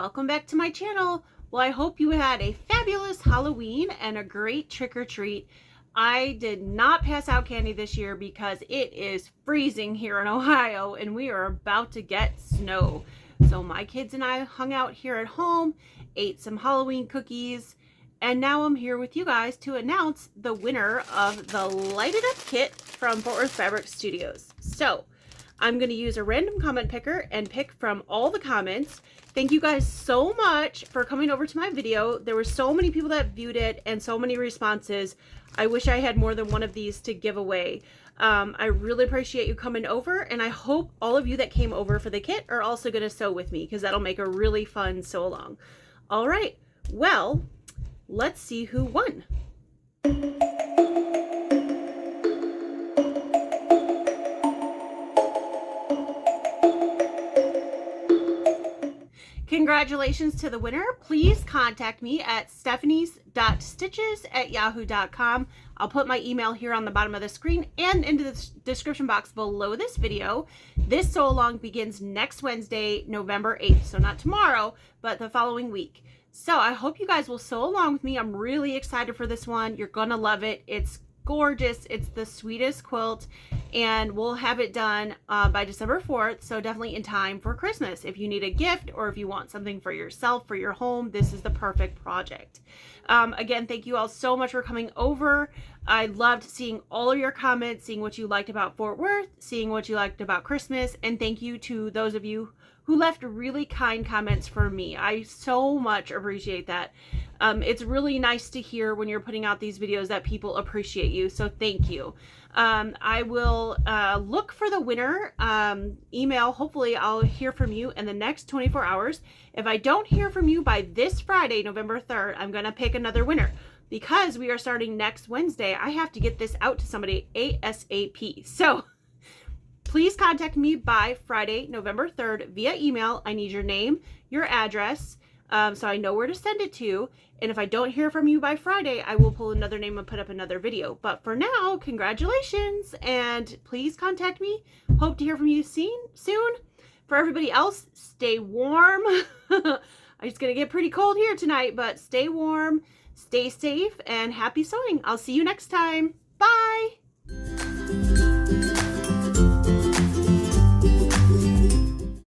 welcome back to my channel. Well, I hope you had a fabulous Halloween and a great trick-or-treat. I did not pass out candy this year because it is freezing here in Ohio and we are about to get snow. So my kids and I hung out here at home, ate some Halloween cookies, and now I'm here with you guys to announce the winner of the Light It Up kit from Fort Worth Fabric Studios. So I'm going to use a random comment picker and pick from all the comments. Thank you guys so much for coming over to my video. There were so many people that viewed it and so many responses. I wish I had more than one of these to give away. I really appreciate you coming over, and I hope all of you that came over for the kit are also going to sew with me because that'll make a really fun sew along. All right, well, let's see who won. Congratulations to the winner. Please contact me at stephanies.stitches@yahoo.com. I'll put my email here on the bottom of the screen and into the description box below this video. This sew along begins next Wednesday, November 8th. So not tomorrow, but the following week. So I hope you guys will sew along with me. I'm really excited for this one. You're gonna love it. It's gorgeous. It's the sweetest quilt, and we'll have it done by December 4th, so definitely in time for Christmas. If you need a gift or if you want something for yourself, for your home, this is the perfect project. Again, thank you all so much for coming over. I loved seeing all of your comments, seeing what you liked about Fort Worth, seeing what you liked about Christmas, and thank you to those of you who left really kind comments for me. I so much appreciate that. It's really nice to hear when you're putting out these videos that people appreciate you, so thank you. I will look for the winner email. Hopefully I'll hear from you in the next 24 hours. If I don't hear from you by this Friday, November 3rd, I'm gonna pick another winner. Because we are starting next Wednesday, I have to get this out to somebody ASAP. So please contact me by Friday, November 3rd via email. I need your name, your address, so I know where to send it to. And if I don't hear from you by Friday, I will pull another name and put up another video. But for now, congratulations, and please contact me. Hope to hear from you soon. For everybody else, stay warm. It's going to get pretty cold here tonight, but stay warm, stay safe, and happy sewing. I'll see you next time. Bye!